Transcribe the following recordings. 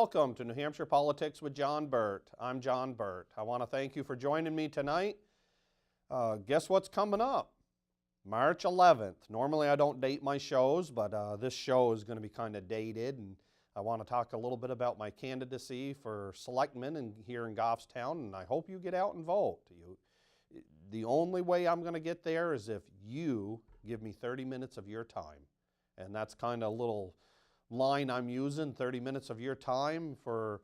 Welcome to New Hampshire Politics with John Burt. I'm John Burt. I want to thank you for joining me tonight. Guess what's coming up? March 11th. Normally I don't date my shows, but this show is going to be kind of dated, and I want to talk a little bit about my candidacy for selectman here in Goffstown, and I hope you get out and vote. The only way I'm going to get there is if you give me 30 minutes of your time, and that's kind of a little line I'm using, 30 minutes of your time for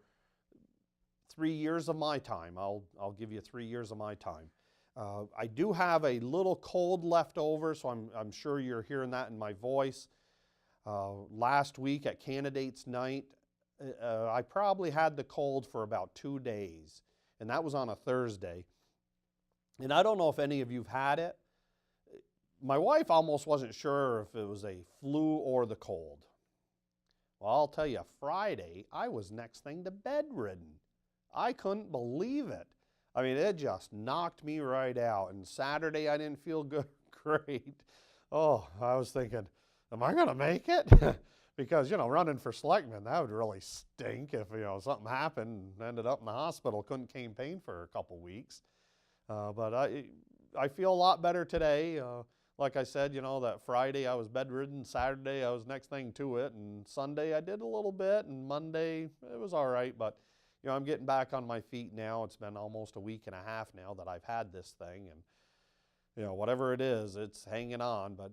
3 years of my time. I'll give you 3 years of my time. I do have a little cold left over, so I'm sure you're hearing that in my voice. Last week at Candidates Night, I probably had the cold for about 2 days, and that was on a Thursday. And I don't know if any of you've had it. My wife almost wasn't sure if it was a flu or the cold. Well, I'll tell you, Friday, I was next thing to bedridden. I couldn't believe it. I mean, it just knocked me right out. And Saturday, I didn't feel good, great. Oh, I was thinking, am I going to make it? Because, running for selectman, that would really stink if, something happened and ended up in the hospital, couldn't campaign for a couple weeks. But I feel a lot better today. Like I said, that Friday I was bedridden, Saturday I was next thing to it, and Sunday I did a little bit, and Monday it was all right, but I'm getting back on my feet now. It's been almost a week and a half now that I've had this thing, and whatever it is, it's hanging on, but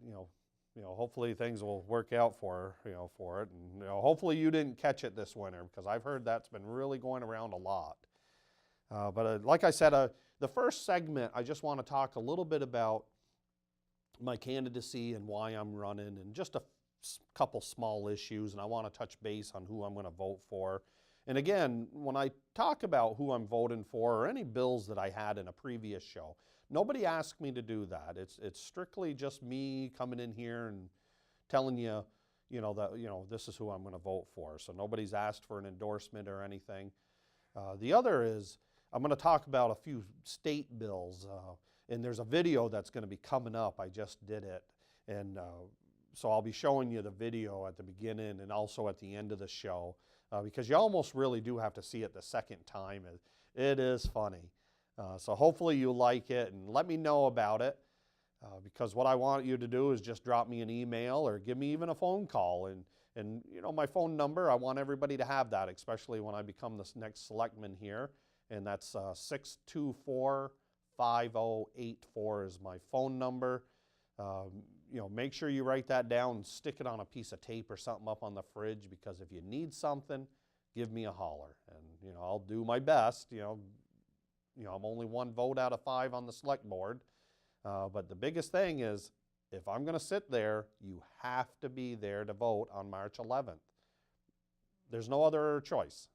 hopefully things will work out for it, and hopefully you didn't catch it this winter, because I've heard that's been really going around a lot. But like I said, the first segment, I just want to talk a little bit about my candidacy and why I'm running, and just a couple small issues, and I want to touch base on who I'm going to vote for. And again, when I talk about who I'm voting for or any bills that I had in a previous show, nobody asked me to do that. It's strictly just me coming in here and telling you, that this is who I'm going to vote for. So nobody's asked for an endorsement or anything. The other is I'm going to talk about a few state bills. And there's a video that's going to be coming up. I just did it. And so I'll be showing you the video at the beginning and also at the end of the show, because you almost really do have to see it the second time. It is funny. So hopefully you like it, and let me know about it, because what I want you to do is just drop me an email or give me even a phone call. And my phone number, I want everybody to have that, especially when I become the next selectman here. And that's 624-5084 is my phone number. Make sure you write that down and stick it on a piece of tape or something up on the fridge, because if you need something, give me a holler. And, I'll do my best. I'm only 1 vote out of 5 on the select board. But the biggest thing is, if I'm going to sit there, you have to be there to vote on March 11th. There's no other choice.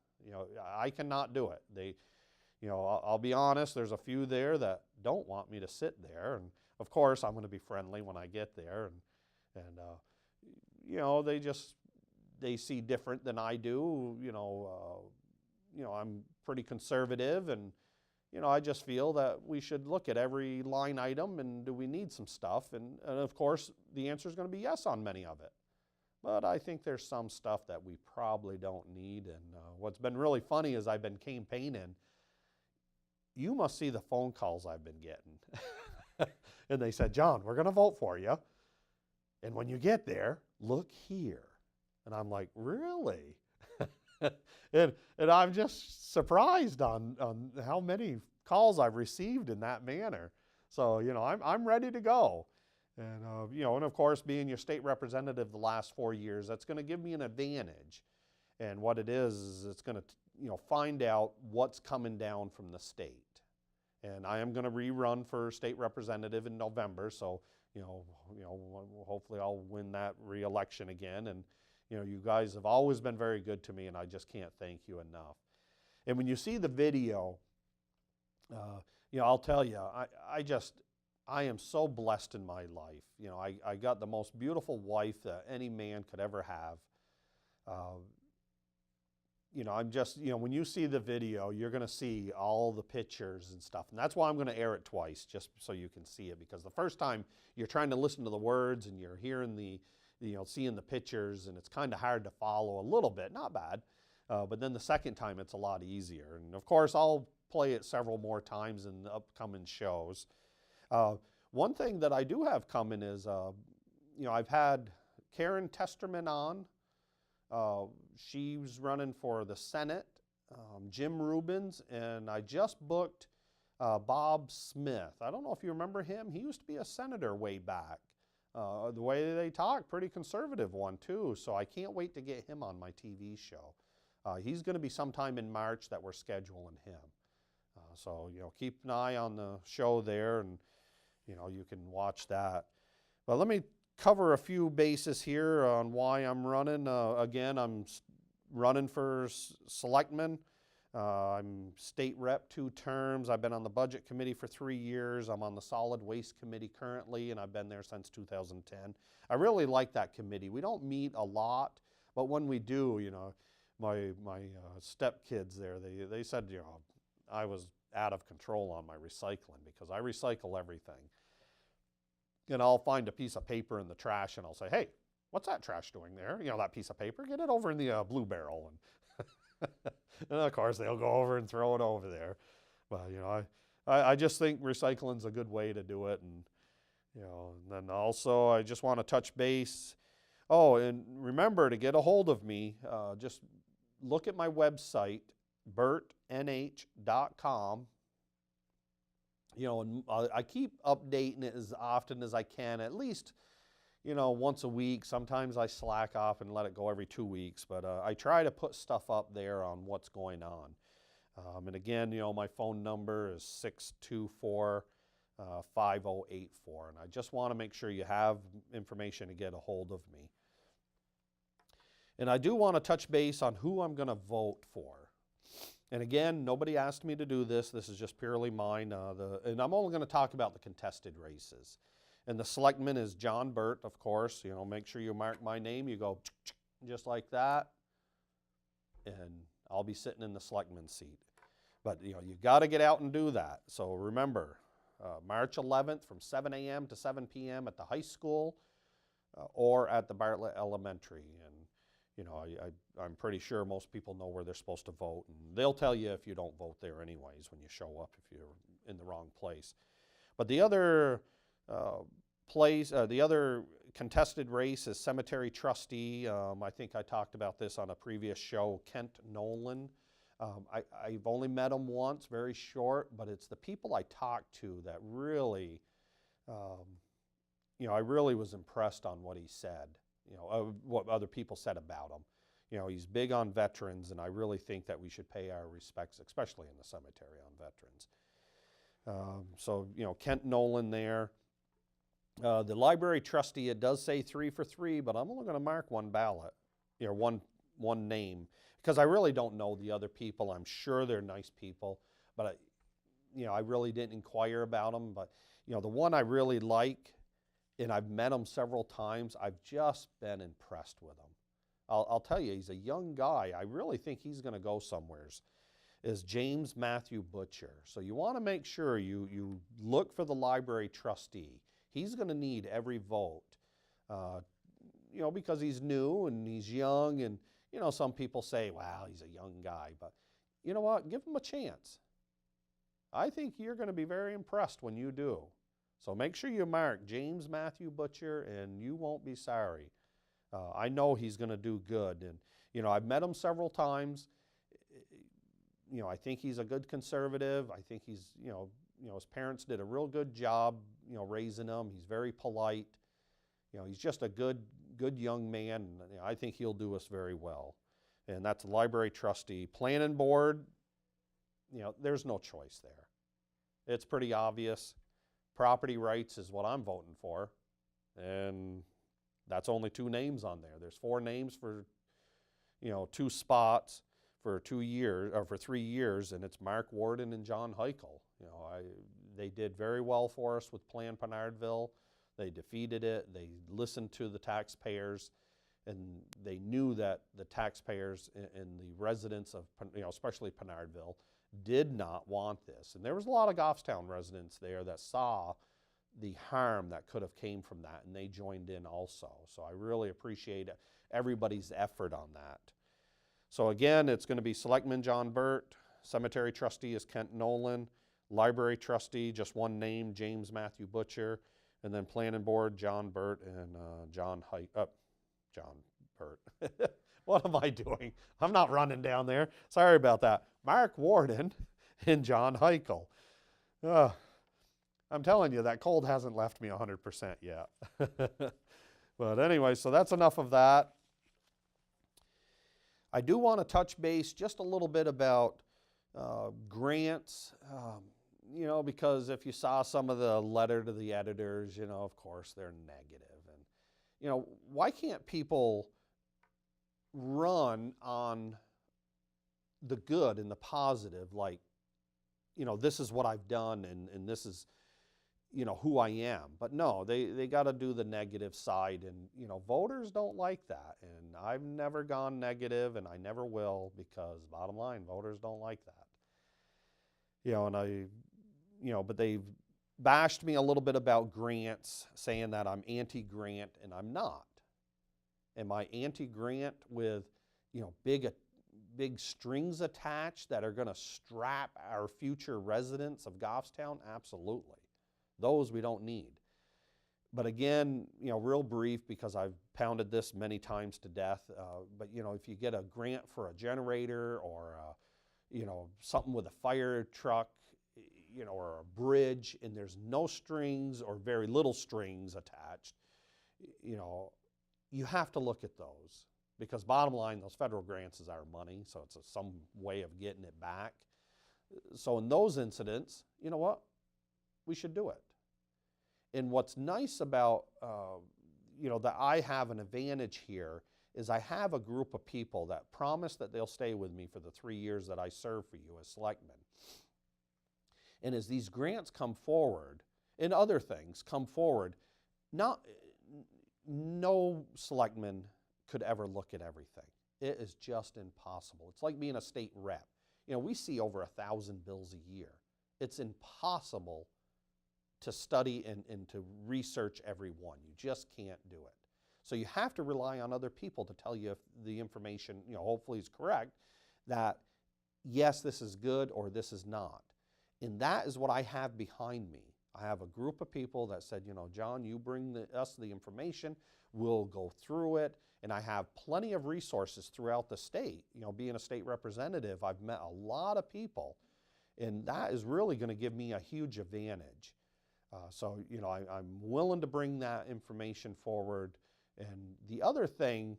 I cannot do it. I'll be honest, there's a few there that don't want me to sit there, and of course I'm going to be friendly when I get there, and they see different than I do. I'm pretty conservative, and I just feel that we should look at every line item, and do we need some stuff, and of course the answer is going to be yes on many of it. But I think there's some stuff that we probably don't need, and what's been really funny is I've been campaigning. You must see the phone calls I've been getting. And they said, John, we're going to vote for you. And when you get there, look here. And I'm like, really? and I'm just surprised on how many calls I've received in that manner. So, I'm ready to go. And, and of course, being your state representative the last 4 years, that's going to give me an advantage. And what it is it's going to find out what's coming down from the state. And I am going to rerun for state representative in November, so hopefully I'll win that re-election again. And you guys have always been very good to me, and I just can't thank you enough. And when you see the video, I'll tell you, I am so blessed in my life. I got the most beautiful wife that any man could ever have. I'm just, when you see the video, you're going to see all the pictures and stuff. And that's why I'm going to air it twice, just so you can see it. Because the first time you're trying to listen to the words and you're hearing seeing the pictures, and it's kind of hard to follow a little bit, not bad. But then the second time it's a lot easier. And of course, I'll play it several more times in the upcoming shows. One thing that I do have coming is, I've had Karen Testerman on. She's running for the Senate, Jim Rubens, and I just booked Bob Smith. I don't know if you remember him. He used to be a senator way back. The way they talk, pretty conservative one too, so I can't wait to get him on my TV show. He's going to be sometime in March that we're scheduling him. So, keep an eye on the show there, and, you can watch that. But let me cover a few bases here on why I'm running. Again, I'm running for selectman. I'm state rep 2 terms. I've been on the budget committee for 3 years. I'm on the solid waste committee currently, and I've been there since 2010. I really like that committee. We don't meet a lot, but when we do, my stepkids there, they said, I was out of control on my recycling because I recycle everything. And I'll find a piece of paper in the trash and I'll say, hey, what's that trash doing there? That piece of paper, get it over in the blue barrel. And of course, they'll go over and throw it over there. But, I just think recycling's a good way to do it. And, and then also I just want to touch base. Oh, and remember to get a hold of me, just look at my website, burtnh.com. And I keep updating it as often as I can, at least, once a week. Sometimes I slack off and let it go every 2 weeks, but I try to put stuff up there on what's going on. And again, my phone number is 624-5084, and I just want to make sure you have information to get a hold of me. And I do want to touch base on who I'm going to vote for. And again, nobody asked me to do this. This is just purely mine. And I'm only going to talk about the contested races. And the selectman is John Burt, of course. Make sure you mark my name. You go just like that. And I'll be sitting in the selectman's seat. But, you got to get out and do that. So remember, March 11th from 7 a.m. to 7 p.m. at the high school or at the Bartlett Elementary. And I'm pretty sure most people know where they're supposed to vote, and they'll tell you if you don't vote there anyways when you show up if you're in the wrong place. But the other the other contested race is cemetery trustee. I think I talked about this on a previous show, Kent Nolan. I've only met him once, very short, but it's the people I talked to that really, I really was impressed on what he said. What other people said about him. He's big on veterans, and I really think that we should pay our respects, especially in the cemetery, on veterans. So, Kent Nolan there. The library trustee, it does say 3 for 3, but I'm only going to mark one ballot, one name, because I really don't know the other people. I'm sure they're nice people, but I really didn't inquire about them. But, the one I really like, and I've met him several times, I've just been impressed with him. I'll tell you, he's a young guy. I really think he's going to go somewheres, is James Matthew Butcher. So you want to make sure you look for the library trustee. He's going to need every vote, because he's new and he's young. And, some people say, wow, he's a young guy. But you know what? Give him a chance. I think you're going to be very impressed when you do. So make sure you mark James Matthew Butcher, and you won't be sorry. I know he's going to do good. And, I've met him several times. I think he's a good conservative. I think he's, his parents did a real good job, raising him. He's very polite. He's just a good young man. And, I think he'll do us very well. And that's the library trustee. Planning board, there's no choice there. It's pretty obvious. Property rights is what I'm voting for, and that's only 2 names on there. There's 4 names for, 2 spots for 2 years or for 3 years, and it's Mark Warden and John Heichel. They did very well for us with Plan Pinardville. They defeated it. They listened to the taxpayers, and they knew that the taxpayers and the residents of, especially Pinardville, did not want this. And there was a lot of Goffstown residents there that saw the harm that could have came from that, and they joined in also. So I really appreciate everybody's effort on that. So again, it's going to be Selectman John Burt, Cemetery Trustee is Kent Nolan, Library Trustee, just one name, James Matthew Butcher, and then Planning Board, John Burt and John Burt. What am I doing? I'm not running down there. Sorry about that. Mark Warden and John Heichel. I'm telling you, that cold hasn't left me 100% yet. But anyway, so that's enough of that. I do want to touch base just a little bit about grants, because if you saw some of the letter to the editors, of course, they're negative. And, why can't people run on the good and the positive, like, this is what I've done and this is, who I am. But no, they got to do the negative side. And, voters don't like that. And I've never gone negative and I never will, because bottom line, voters don't like that. But they've bashed me a little bit about grants, saying that I'm anti-grant, and I'm not. Am I anti-grant with, big strings attached that are going to strap our future residents of Goffstown? Absolutely. Those we don't need. But again, real brief, because I've pounded this many times to death, but if you get a grant for a generator or, something with a fire truck, or a bridge, and there's no strings or very little strings attached, you have to look at those. Because bottom line, those federal grants is our money, so it's some way of getting it back. So in those incidents, you know what? We should do it. And what's nice about, that I have an advantage here is I have a group of people that promise that they'll stay with me for the 3 years that I serve for you as selectman. And as these grants come forward, and other things come forward, no selectman could ever look at everything. It is just impossible. It's like being a state rep. We see over 1,000 bills a year. It's impossible to study and to research every one. You just can't do it. So you have to rely on other people to tell you if the information, hopefully is correct, that yes, this is good or this is not. And that is what I have behind me. I have a group of people that said, John, you bring us the information, we'll go through it. And I have plenty of resources throughout the state. Being a state representative, I've met a lot of people. And that is really going to give me a huge advantage. I'm willing to bring that information forward. And the other thing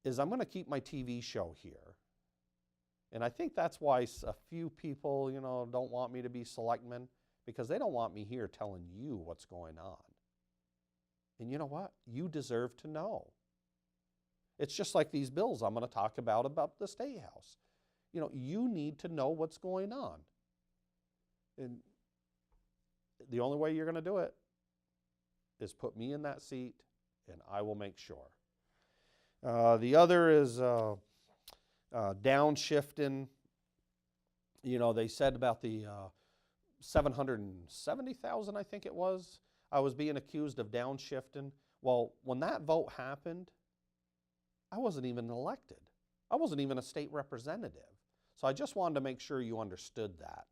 is I'm going to keep my TV show here. And I think that's why a few people, don't want me to be selectman, because they don't want me here telling you what's going on. And you know what? You deserve to know. It's just like these bills I'm going to talk about the State House. You need to know what's going on. And the only way you're going to do it is put me in that seat, and I will make sure. The other is downshifting. They said about the 770,000, I think it was, I was being accused of downshifting. Well, when that vote happened, I wasn't even elected. I wasn't even a state representative. So I just wanted to make sure you understood that.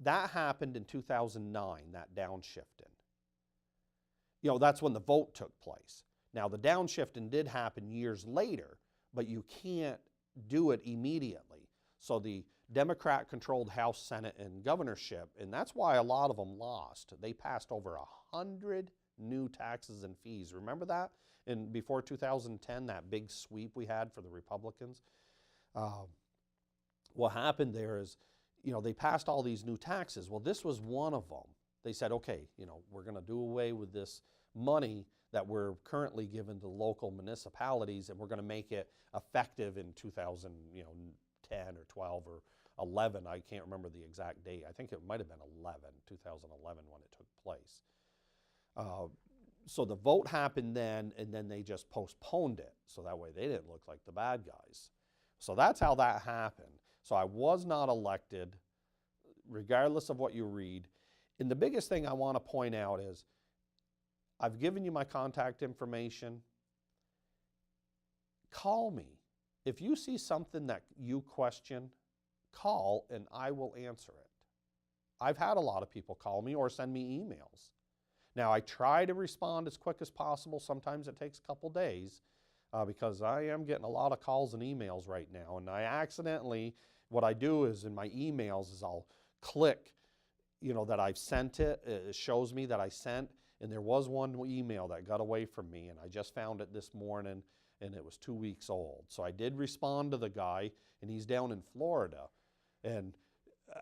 That happened in 2009, that downshifting. That's when the vote took place. Now, the downshifting did happen years later, but you can't do it immediately. So the Democrat-controlled House, Senate, and governorship, and that's why a lot of them lost. They passed over 100 new taxes and fees. Remember that? And before 2010, that big sweep we had for the Republicans? What happened there is, they passed all these new taxes. Well, this was one of them. They said, okay, we're going to do away with this money that we're currently given to local municipalities, and we're going to make it effective in 2010 or 12 or 11. I can't remember the exact date. I think it might have been 2011 when it took place. So the vote happened then, and then they just postponed it. So that way they didn't look like the bad guys. So that's how that happened. So I was not elected, regardless of what you read. And the biggest thing I want to point out is I've given you my contact information. call me. If you see something that you question, call and I will answer it. I've had a lot of people call me or send me emails. Now, I try to respond as quick as possible. Sometimes it takes a couple days because I am getting a lot of calls and emails right now. And I accidentally, what I do is in my emails is I'll click, that I've sent it. It shows me that I sent. And there was one email that got away from me, and I just found it this morning, and it was 2 weeks old. So I did respond to the guy, and he's down in Florida. And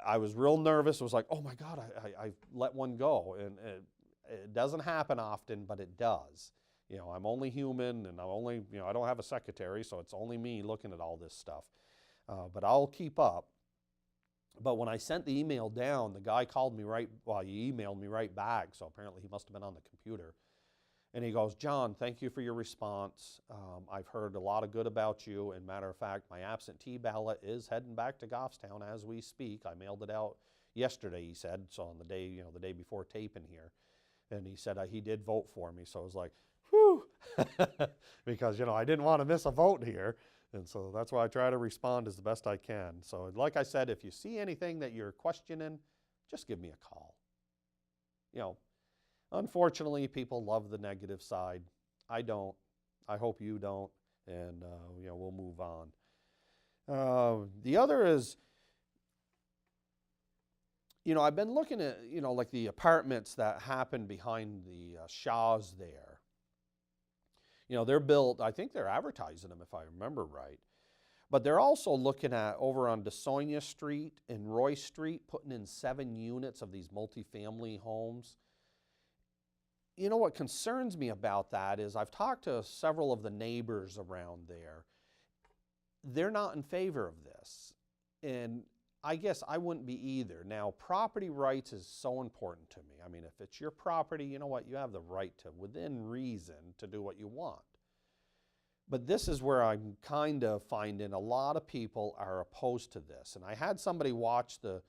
I was real nervous. I was like, oh my God, I let one go. And it doesn't happen often, but it does. I'm only human, and I don't have a secretary, so it's only me looking at all this stuff. But I'll keep up. But when I sent the email down, the guy called me he emailed me right back, so apparently he must have been on the computer. And he goes, John, thank you for your response. I've heard a lot of good about you, and matter of fact, my absentee ballot is heading back to Goffstown as we speak. I mailed it out yesterday, he said, so on the day before taping here. And he said he did vote for me, so I was like, whew, because, I didn't want to miss a vote here. And so that's why I try to respond as the best I can. So like I said, if you see anything that you're questioning, just give me a call. Unfortunately, people love the negative side. I don't. I hope you don't. And, we'll move on. The other is, I've been looking at, like the apartments that happen behind the Shaws there. They're built, I think they're advertising them if I remember right. But they're also looking at over on DeSonia Street and Roy Street, putting in 7 units of these multifamily homes. What concerns me about that is I've talked to several of the neighbors around there. They're not in favor of this. And I guess I wouldn't be either. Now, property rights is so important to me. I mean, if it's your property, you know what? You have the right to, within reason, to do what you want. But this is where I'm kind of finding a lot of people are opposed to this. And I had somebody watch the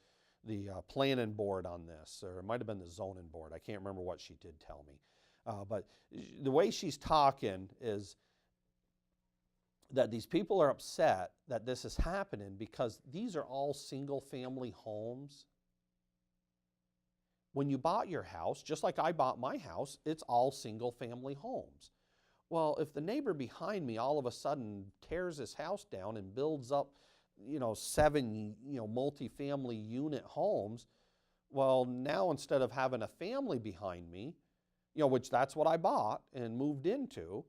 planning board on this, or it might have been the zoning board. I can't remember what she did tell me. But the way she's talking is that these people are upset that this is happening because these are all single-family homes. When you bought your house, just like I bought my house, it's all single-family homes. Well, if the neighbor behind me all of a sudden tears his house down and builds up, 7, multi-family unit homes, well, now instead of having a family behind me, which that's what I bought and moved into,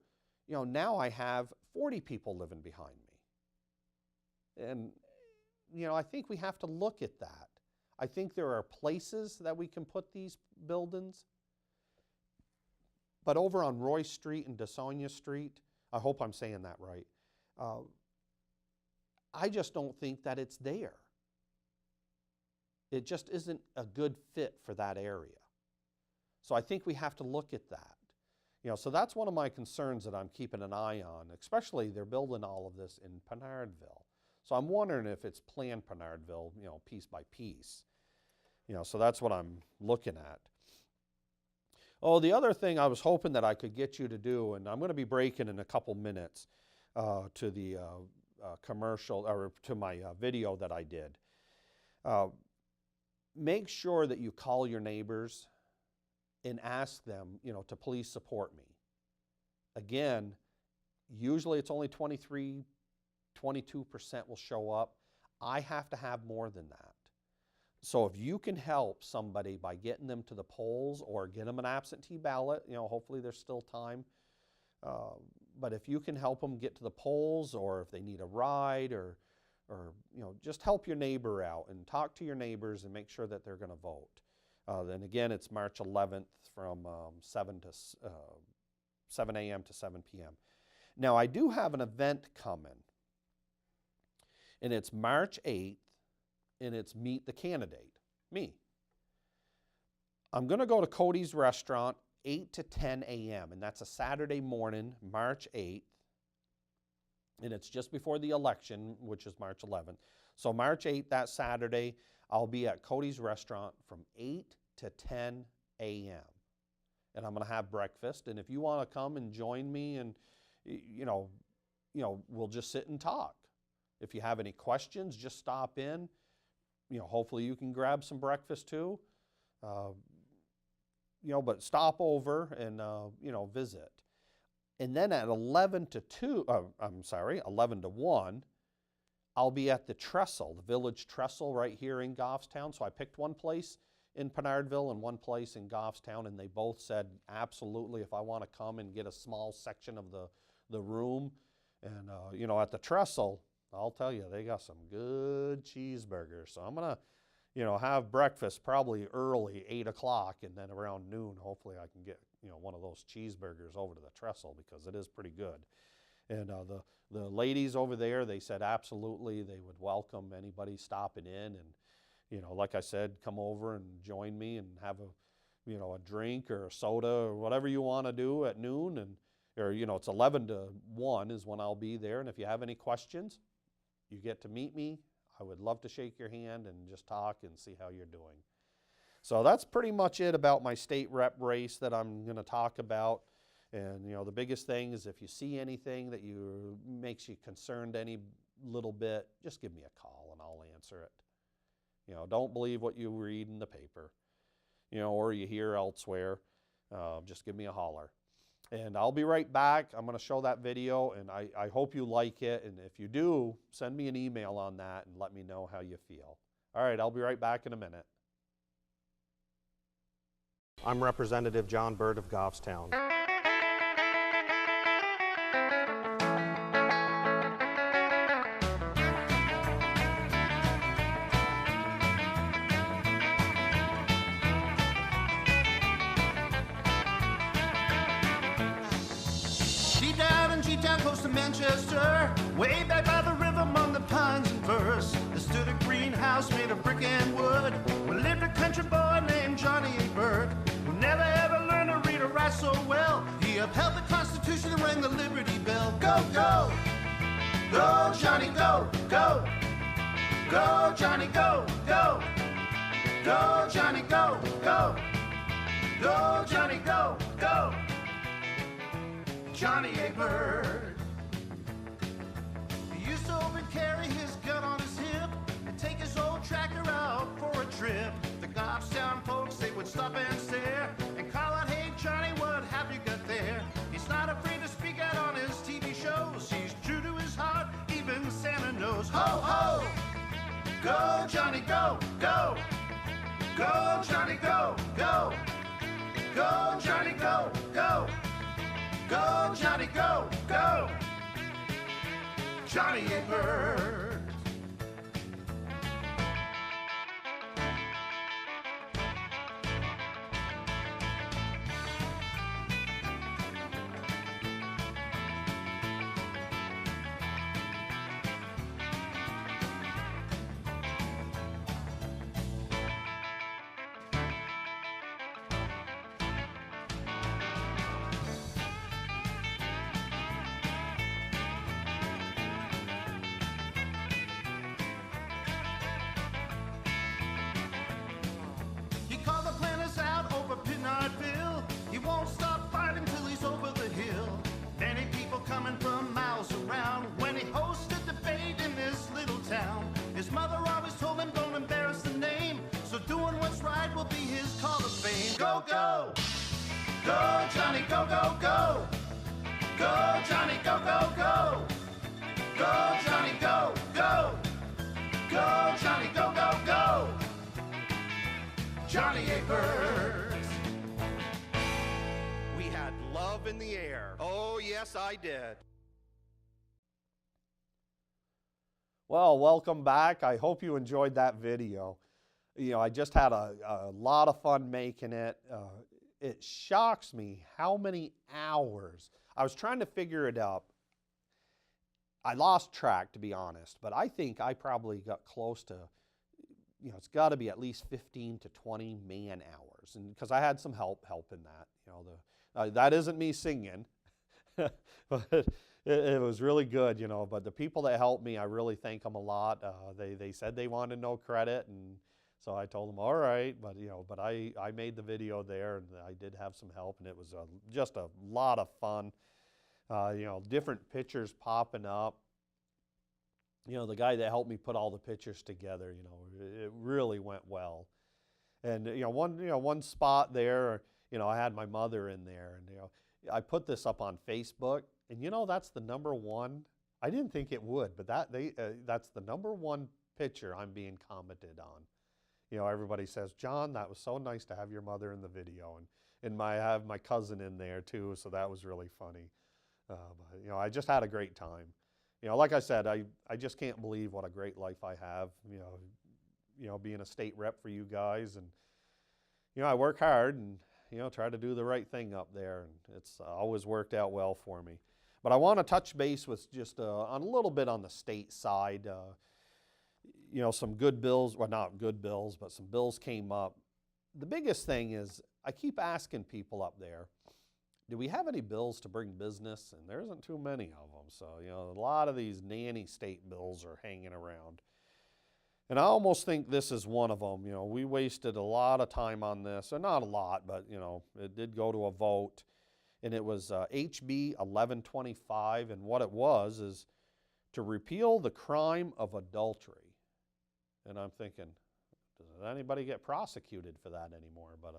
now I have 40 people living behind me. And, I think we have to look at that. I think there are places that we can put these buildings. But over on Roy Street and DeSonia Street, I hope I'm saying that right, I just don't think that it's there. It just isn't a good fit for that area. So I think we have to look at that. So that's one of my concerns that I'm keeping an eye on, especially they're building all of this in Pinardville. So I'm wondering if it's planned Pinardville, piece by piece. So that's what I'm looking at. Oh, the other thing I was hoping that I could get you to do, and I'm going to be breaking in a couple minutes to the commercial, or to my video that I did. Make sure that you call your neighbors and ask them, to please support me. Again, usually it's only 23, 22% will show up. I have to have more than that. So if you can help somebody by getting them to the polls or get them an absentee ballot, hopefully there's still time. But if you can help them get to the polls, or if they need a ride, or just help your neighbor out and talk to your neighbors and make sure that they're going to vote. Then again, it's March 11th from 7 a.m. to 7 p.m. Now, I do have an event coming, and it's March 8th, and it's Meet the Candidate, me. I'm going to go to Cody's Restaurant 8 to 10 a.m., and that's a Saturday morning, March 8th, and it's just before the election, which is March 11th. So March 8th, that Saturday, I'll be at Cody's Restaurant from 8 to 10 a.m. And I'm going to have breakfast. And if you want to come and join me and, we'll just sit and talk. If you have any questions, just stop in. Hopefully you can grab some breakfast too. But stop over and, visit. And then at 11 to 1, I'll be at the trestle, the village trestle right here in Goffstown. So I picked one place in Pinardville and one place in Goffstown, and they both said absolutely if I want to come and get a small section of the room. And, at the trestle, I'll tell you, they got some good cheeseburgers. So I'm going to, have breakfast probably early, 8 o'clock, and then around noon, hopefully I can get, one of those cheeseburgers over to the trestle because it is pretty good. And the ladies over there, they said absolutely they would welcome anybody stopping in. And, like I said, come over and join me and have a drink or a soda or whatever you want to do at noon. Or it's 11 to 1 is when I'll be there. And if you have any questions, you get to meet me. I would love to shake your hand and just talk and see how you're doing. So that's pretty much it about my state rep race that I'm going to talk about. And, the biggest thing is if you see anything that makes you concerned any little bit, just give me a call and I'll answer it. Don't believe what you read in the paper, or you hear elsewhere. Just give me a holler. And I'll be right back. I'm going to show that video, and I hope you like it. And if you do, send me an email on that and let me know how you feel. All right, I'll be right back in a minute. I'm Representative John Burt of Goffstown. Down close to Manchester, way back by the river among the pines and firs, there stood a greenhouse made of brick and wood, where lived a country boy named Johnny Burt, who never ever learned to read or write so well. He upheld the Constitution and rang the Liberty Bell. Go, go, go, Johnny, go, go, go, Johnny, go, go, go, Johnny, go, go, go, Johnny, go, go. Johnny Burt. He used to open carry his gun on his hip and take his old tractor out for a trip. The Goffstown folks, they would stop and stare and call out, "Hey Johnny, what have you got there?" He's not afraid to speak out on his TV shows. He's true to his heart, even Santa knows. Ho, ho! Go, Johnny, go, go! Go, Johnny, go, go! Go, Johnny, go, go! Go, Johnny, go, go! Johnny Burt. He won't stop fighting till he's over the hill. Many people coming from miles around when he hosted debate in this little town. His mother always told him don't embarrass the name, so doing what's right will be his call of fame. Go, go! Go, Johnny, go, go, go! Go, Johnny, go, go, go! Go, Johnny, go, go! Go, Johnny, go, go, go! Johnny Burt. We had love in the air. Oh, yes, I did. Well, welcome back. I hope you enjoyed that video. I just had a lot of fun making it. It shocks me how many hours. I was trying to figure it out. I lost track, to be honest, but I think I probably got close to, it's got to be at least 15 to 20 man hours, and because I had some help in that. That isn't me singing, but it was really good, But the people that helped me, I really thank them a lot. They said they wanted no credit, and so I told them, all right, but I made the video there, and I did have some help, and it was just a lot of fun. Different pictures popping up. The guy that helped me put all the pictures together, it really went well. And one spot there, I had my mother in there, and I put this up on Facebook, and that's the number one. I didn't think it would, but that's the number one picture I'm being commented on. Everybody says, John, that was so nice to have your mother in the video, and I have my cousin in there too, so that was really funny. But, I just had a great time. Like I said, I just can't believe what a great life I have. Being a state rep for you guys, and I work hard and try to do the right thing up there, and it's always worked out well for me. But I want to touch base with just on a little bit on the state side. Some good bills, well, not good bills, but some bills came up. The biggest thing is I keep asking people up there, do we have any bills to bring business? And there isn't too many of them. So, a lot of these nanny state bills are hanging around. And I almost think this is one of them. We wasted a lot of time on this, or not a lot, but, it did go to a vote. And it was HB 1125, and what it was is to repeal the crime of adultery. And I'm thinking, does anybody get prosecuted for that anymore? But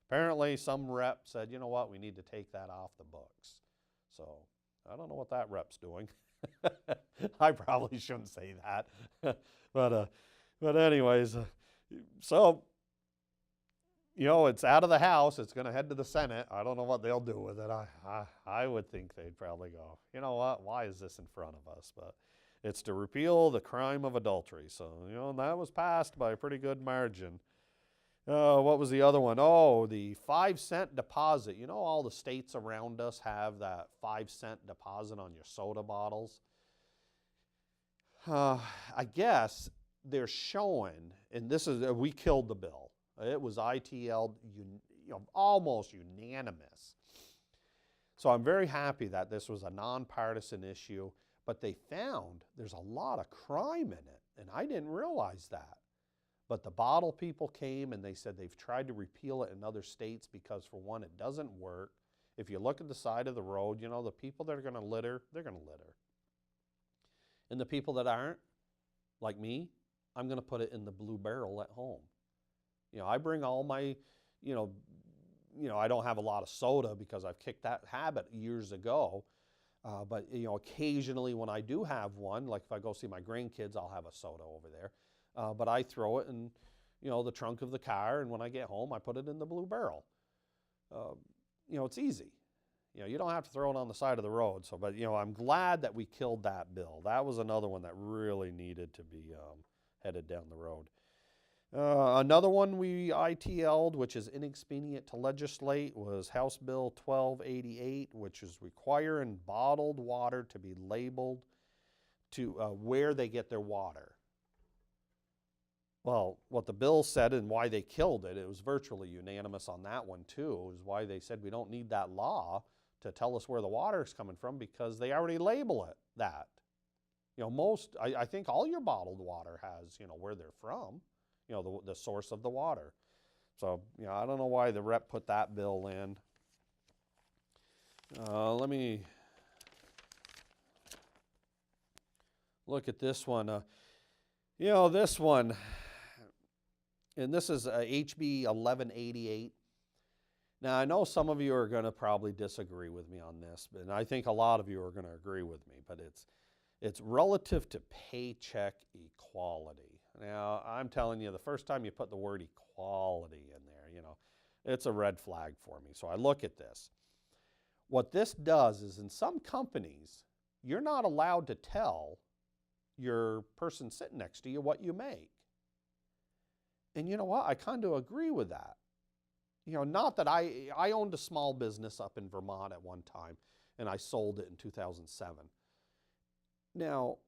apparently some rep said, you know what, we need to take that off the books. So I don't know what that rep's doing. I probably shouldn't say that. But anyways, so, it's out of the House. It's going to head to the Senate. I don't know what they'll do with it. I would think they'd probably go, you know what, why is this in front of us? But it's to repeal the crime of adultery. So, and that was passed by a pretty good margin. What was the other one? Oh, the 5-cent deposit. All the states around us have that 5-cent deposit on your soda bottles. I guess they're showing, and this is, we killed the bill. It was ITL, almost unanimous. So I'm very happy that this was a nonpartisan issue, but they found there's a lot of crime in it, and I didn't realize that. But the bottle people came and they said they've tried to repeal it in other states because, for one, it doesn't work. If you look at the side of the road, the people that are going to litter, they're going to litter. And the people that aren't, like me, I'm going to put it in the blue barrel at home. I bring all my, I don't have a lot of soda because I've kicked that habit years ago. But, occasionally when I do have one, like if I go see my grandkids, I'll have a soda over there. But I throw it in, the trunk of the car, and when I get home, I put it in the blue barrel. It's easy. You don't have to throw it on the side of the road. So, but, I'm glad that we killed that bill. That was another one that really needed to be headed down the road. Another one we ITL'd, which is inexpedient to legislate, was House Bill 1288, which is requiring bottled water to be labeled to where they get their water. Well, what the bill said and why they killed it, it was virtually unanimous on that one too, is why they said we don't need that law to tell us where the water is coming from because they already label it that. I think all your bottled water has, where they're from, the source of the water. So, I don't know why the rep put that bill in. Let me look at this one. This one, and this is HB 1188. Now, I know some of you are going to probably disagree with me on this, and I think a lot of you are going to agree with me, but it's relative to paycheck equality. Now, I'm telling you, the first time you put the word equality in there, it's a red flag for me. So I look at this. What this does is in some companies, you're not allowed to tell your person sitting next to you what you make. And you know what? I kind of agree with that. Not that I owned a small business up in Vermont at one time, and I sold it in 2007. Now,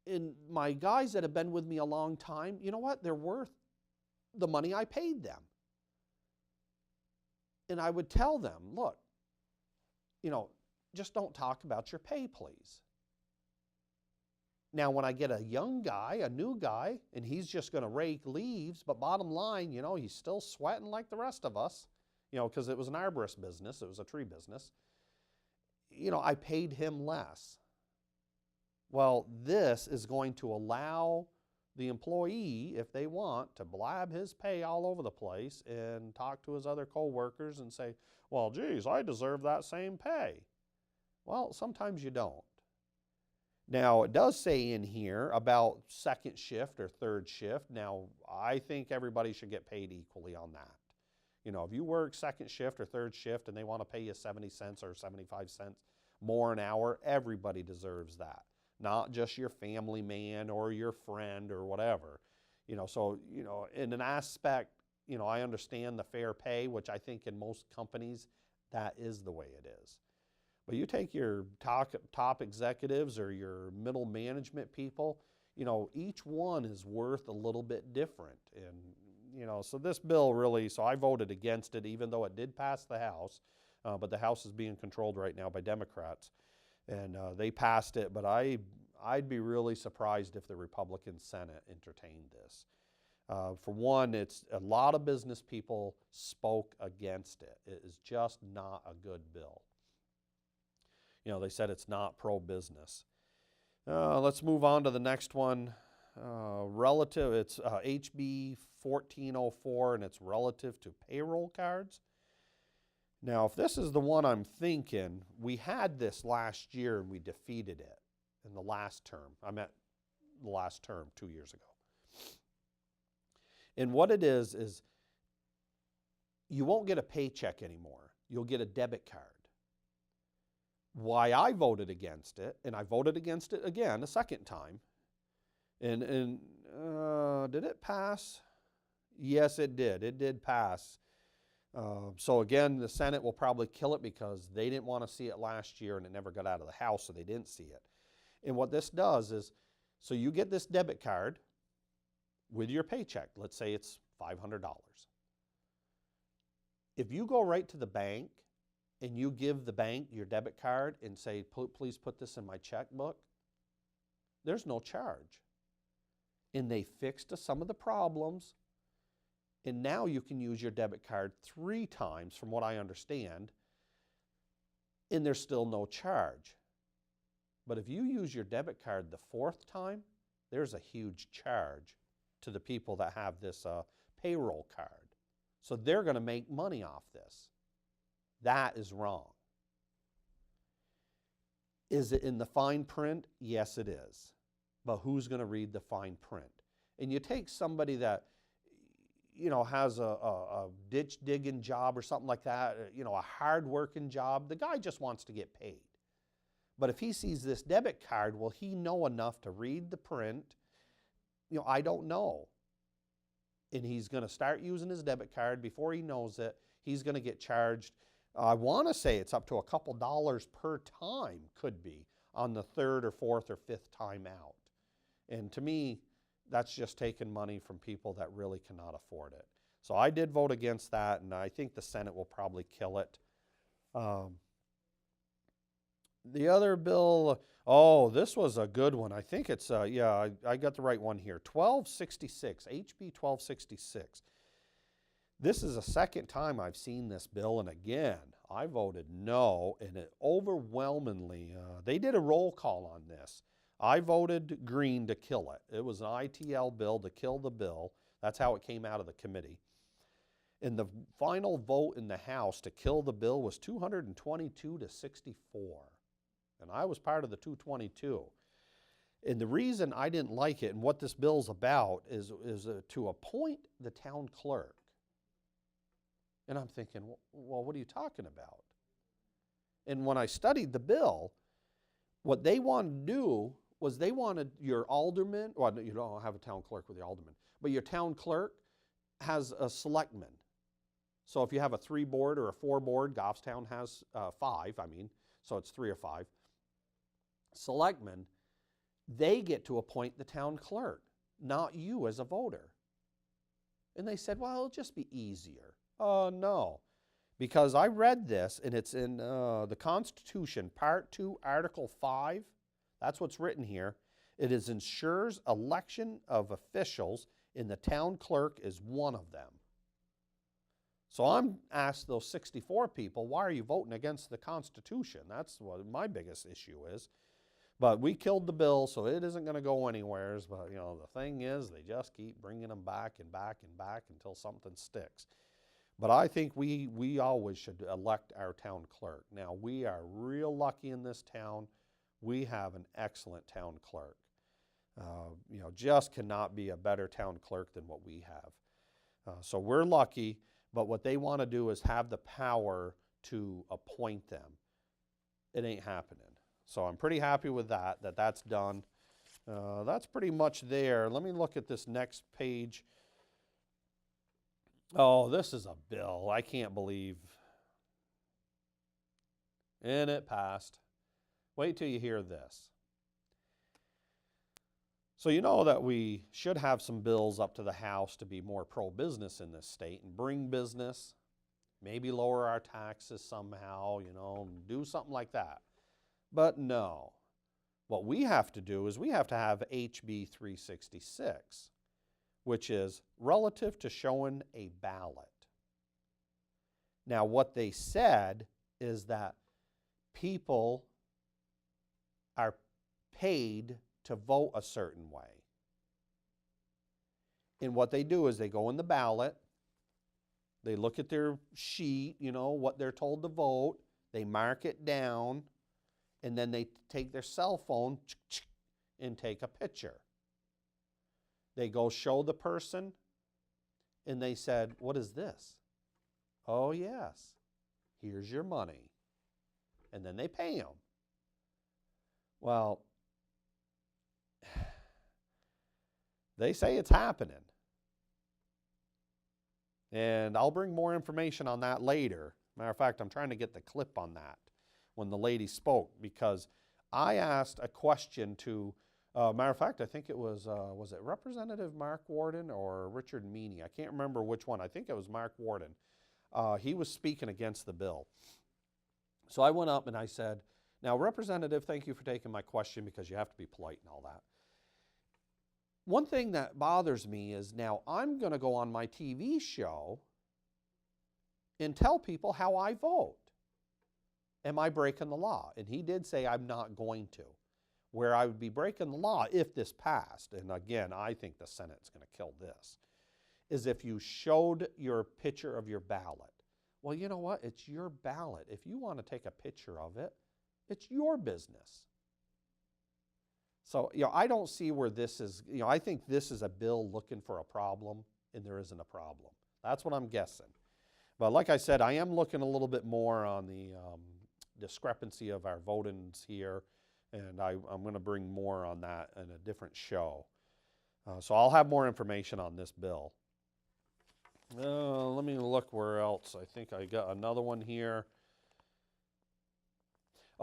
in my guys that have been with me a long time, you know what? They're worth the money I paid them. And I would tell them, look, just don't talk about your pay, please. Now, when I get a young guy, a new guy, and he's just going to rake leaves, but bottom line, he's still sweating like the rest of us, because it was an arborist business, it was a tree business, I paid him less. Well, this is going to allow the employee, if they want, to blab his pay all over the place and talk to his other coworkers and say, well, geez, I deserve that same pay. Well, sometimes you don't. Now, it does say in here about second shift or third shift. Now, I think everybody should get paid equally on that. If you work second shift or third shift and they want to pay you 70 cents or 75 cents more an hour, everybody deserves that. Not just your family man or your friend or whatever. So, in an aspect, I understand the fair pay, which I think in most companies, that is the way it is. But you take your top executives or your middle management people, each one is worth a little bit different. And, so this bill really, so I voted against it, even though it did pass the House. But the House is being controlled right now by Democrats. And they passed it, but I'd be really surprised if the Republican Senate entertained this. For one, it's a lot of business people spoke against it. It is just not a good bill. They said it's not pro-business. Let's move on to the next one. It's HB 1404, and it's relative to payroll cards. Now, if this is the one I'm thinking, we had this last year and we defeated it in the last term. I meant the last term 2 years ago. And what it is you won't get a paycheck anymore. You'll get a debit card. Why I voted against it, and I voted against it again a second time, and did it pass? Yes, it did. It did pass. So again, the Senate will probably kill it because they didn't want to see it last year and it never got out of the House, so they didn't see it. And what this does is, so you get this debit card with your paycheck. Let's say it's $500. If you go right to the bank and you give the bank your debit card and say, please put this in my checkbook, there's no charge. And they fixed some of the problems. And now you can use your debit card 3 times, from what I understand, and there's still no charge. But if you use your debit card the 4th time, there's a huge charge to the people that have this payroll card. So they're going to make money off this. That is wrong. Is it in the fine print? Yes, it is. But who's going to read the fine print? And you take somebody that has a ditch digging job or something like that, a hard working job. The guy just wants to get paid. But if he sees this debit card, will he know enough to read the print? I don't know. And he's going to start using his debit card. Before he knows it, he's going to get charged. I want to say it's up to a couple dollars per time, could be, on the 3rd or 4th or 5th time out. And to me, that's just taking money from people that really cannot afford it. So I did vote against that, and I think the Senate will probably kill it. The other bill, this was a good one. I think it's, I got the right one here. 1266, HB 1266. This is the second time I've seen this bill, and again, I voted no, and it overwhelmingly, they did a roll call on this. I voted green to kill it. It was an ITL bill to kill the bill. That's how it came out of the committee. And the final vote in the House to kill the bill was 222 to 64. And I was part of the 222. And the reason I didn't like it and what this bill's about is to appoint the town clerk. And I'm thinking, well, what are you talking about? And when I studied the bill, what they wanted to do was they wanted your alderman, well, you don't have a town clerk with the alderman, but your town clerk has a selectman. So if you have a 3-board or a 4-board, Goffstown has 5, so it's 3 or 5. Selectmen, they get to appoint the town clerk, not you as a voter. And they said, well, it'll just be easier. No, because I read this, and it's in the Constitution, Part 2, Article 5. That's what's written here. It ensures election of officials, and the town clerk is one of them. So I'm asked those 64 people, why are you voting against the Constitution? That's what my biggest issue is. But we killed the bill, so it isn't going to go anywhere. But, you know, the thing is, they just keep bringing them back and back and back until something sticks. But I think we always should elect our town clerk. Now, we are real lucky in this town. We have an excellent town clerk. You know, just cannot be a better town clerk than what we have. So we're lucky, but what they want to do is have the power to appoint them. It ain't happening. So I'm pretty happy with that that's done. That's pretty much there. Let me look at this next page. Oh, this is a bill. I can't believe. And it passed. Wait till you hear this. So you know that we should have some bills up to the House to be more pro-business in this state and bring business, maybe lower our taxes somehow, you know, do something like that. But no. What we have to do is we have to have HB 366, which is relative to showing a ballot. Now, what they said is that people are paid to vote a certain way. And what they do is they go in the ballot, they look at their sheet, you know, what they're told to vote, they mark it down, and then they take their cell phone and take a picture. They go show the person, and they said, what is this? Oh, yes, here's your money. And then they pay them. Well, they say it's happening. And I'll bring more information on that later. Matter of fact, I'm trying to get the clip on that when the lady spoke, because I asked a question to, matter of fact, I think it was it Representative Mark Warden or Richard Meany? I can't remember which one. I think it was Mark Warden. He was speaking against the bill. So I went up and I said, now, Representative, thank you for taking my question, because you have to be polite and all that. One thing that bothers me is now I'm going to go on my TV show and tell people how I vote. Am I breaking the law? And he did say I'm not going to. Where I would be breaking the law if this passed, and again, I think the Senate's going to kill this, is if you showed your picture of your ballot. Well, you know what? It's your ballot. If you want to take a picture of it, it's your business. So, you know, I don't see where this is, you know, I think this is a bill looking for a problem, and there isn't a problem. That's what I'm guessing. But like I said, I am looking a little bit more on the discrepancy of our votings here, and I'm going to bring more on that in a different show. So I'll have more information on this bill. Let me look where else. I think I got another one here.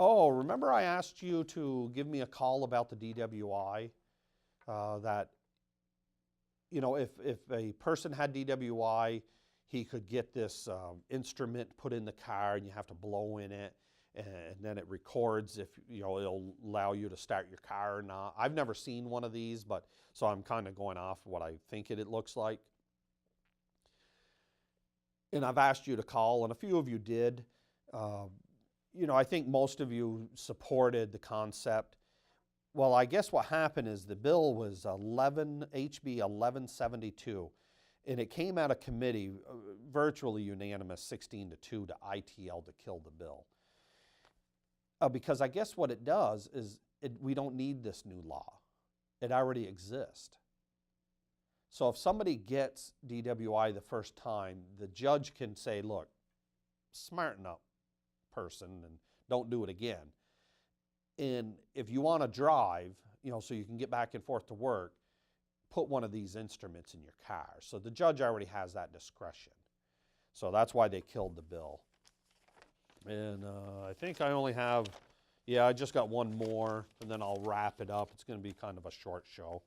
Oh, remember I asked you to give me a call about the DWI? That, you know, if a person had DWI, he could get this instrument put in the car, and you have to blow in it, and then it records if, you know, it'll allow you to start your car or not. I've never seen one of these, but so I'm kind of going off what I think it looks like. And I've asked you to call, and a few of you did. You know, I think most of you supported the concept. Well, I guess what happened is the bill was HB 1172, and it came out of committee, virtually unanimous, 16-2 to ITL to kill the bill. Because I guess what it does is we don't need this new law. It already exists. So if somebody gets DWI the first time, the judge can say, look, smarten up, person, and don't do it again. And if you want to drive, you know, so you can get back and forth to work, put one of these instruments in your car. So the judge already has that discretion. So that's why they killed the bill. And I think I only have, yeah, I just got one more, and then I'll wrap it up. It's going to be kind of a short show.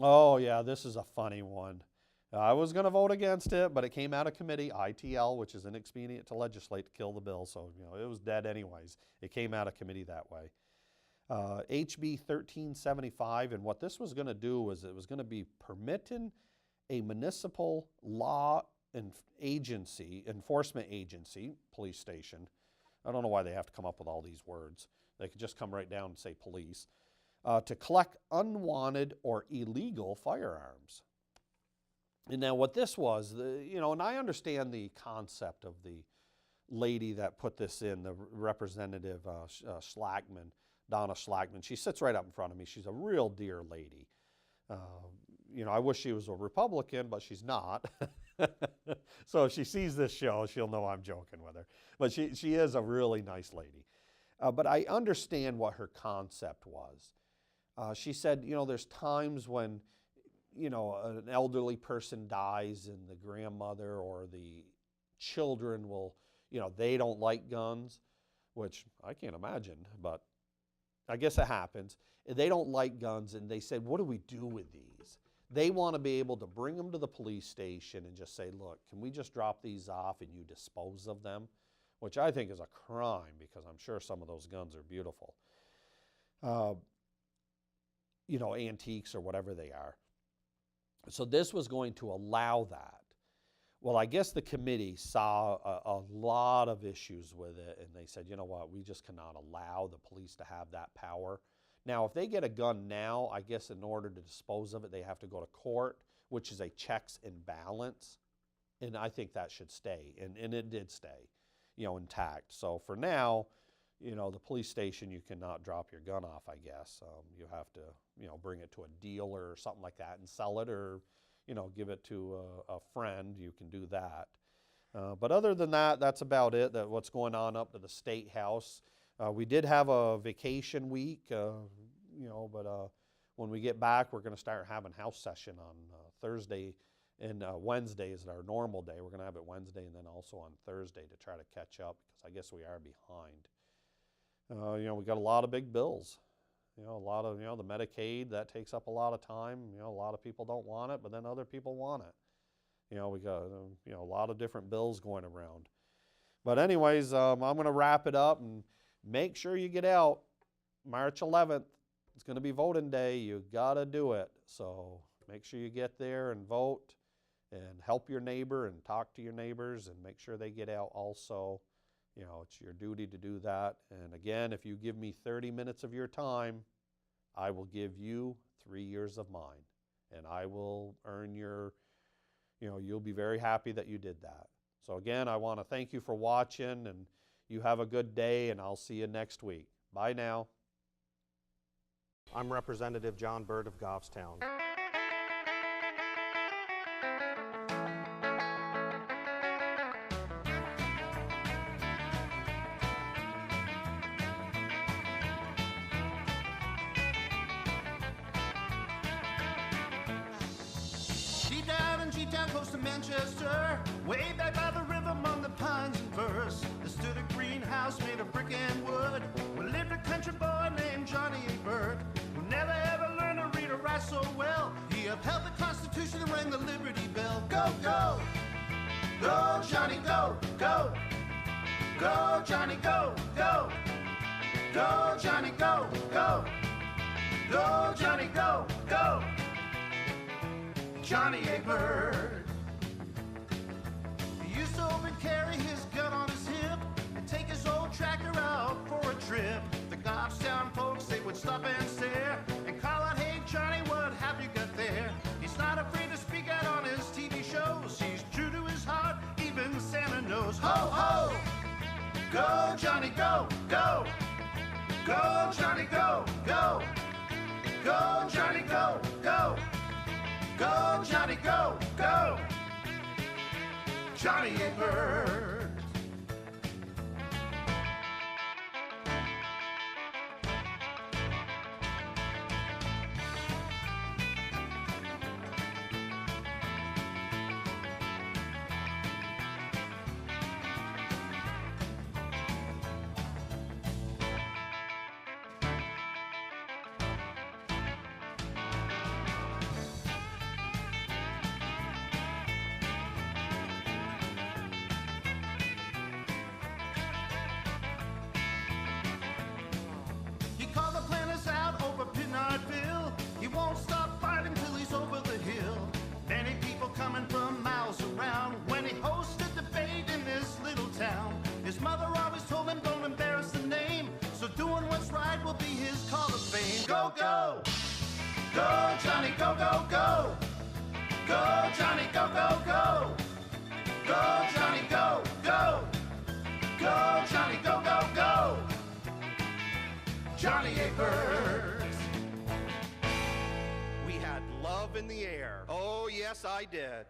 Oh, yeah, this is a funny one. I was going to vote against it, but it came out of committee, ITL, which is inexpedient to legislate to kill the bill. So, you know, it was dead anyways. It came out of committee that way. HB 1375, and what this was going to do was it was going to be permitting a municipal law enforcement agency, police station. I don't know why they have to come up with all these words. They could just come right down and say police, to collect unwanted or illegal firearms. And now what this was, and I understand the concept of the lady that put this in, the Representative Schlackman, Donna Schlackman. She sits right up in front of me. She's a real dear lady. I wish she was a Republican, but she's not. So if she sees this show, she'll know I'm joking with her. But she is a really nice lady. But I understand what her concept was. She said, there's times when, an elderly person dies and the grandmother or the children will, they don't like guns, which I can't imagine, but I guess it happens. They don't like guns, and they said, what do we do with these? They want to be able to bring them to the police station and just say, look, can we just drop these off and you dispose of them? Which I think is a crime, because I'm sure some of those guns are beautiful. Antiques or whatever they are. So this was going to allow that. Well, I guess the committee saw a lot of issues with it, and they said, you know what, we just cannot allow the police to have that power. Now, if they get a gun now, I guess in order to dispose of it, they have to go to court, which is a checks and balance, and I think that should stay, and it did stay, intact. So for now, the police station, you cannot drop your gun off, I guess. You have to, bring it to a dealer or something like that and sell it, or give it to a friend. You can do that. But other than that, that's about it. What's going on up to the State House. We did have a vacation week, but when we get back, we're going to start having house session on Thursday, and Wednesday is our normal day. We're going to have it Wednesday and then also on Thursday to try to catch up, because I guess we are behind. We got a lot of big bills. A lot of, the Medicaid, that takes up a lot of time. A lot of people don't want it, but then other people want it. We got, a lot of different bills going around. But anyways, I'm going to wrap it up, and make sure you get out. March 11th, it's going to be voting day. You got to do it. So make sure you get there and vote, and help your neighbor and talk to your neighbors and make sure they get out also. It's your duty to do that. And again, if you give me 30 minutes of your time, I will give you 3 years of mine. And I will earn your, you'll be very happy that you did that. So again, I want to thank you for watching, and you have a good day, and I'll see you next week. Bye now. I'm Representative John Burt of Goffstown. G-Town, close to Manchester, way back by the river among the pines and firs. There stood a greenhouse made of brick and wood, where lived a country boy named Johnny Burt, who never ever learned to read or write so well. He upheld the Constitution and rang the Liberty Bell. Go, go, go, Johnny, go, go, go, Johnny, go, go, go, Johnny, go, go, go, Johnny, go, go. Johnny Burt. He used to open carry his gun on his hip and take his old tractor out for a trip. The Goffstown folks, they would stop and stare and call out, hey Johnny, what have you got there? He's not afraid to speak out on his TV shows. He's true to his heart, even Santa knows. Ho, ho! Go, Johnny, go, go! Go, Johnny, go, go! Go, Johnny, go, go! Go, Johnny, go, go! Johnny Burt. go. Go, Johnny, go, go, go. Go, Johnny, go, go, go. Go, Johnny, go, go. Go, Johnny, go, go, go. Johnny A. Burt. We had love in the air. Oh, yes, I did.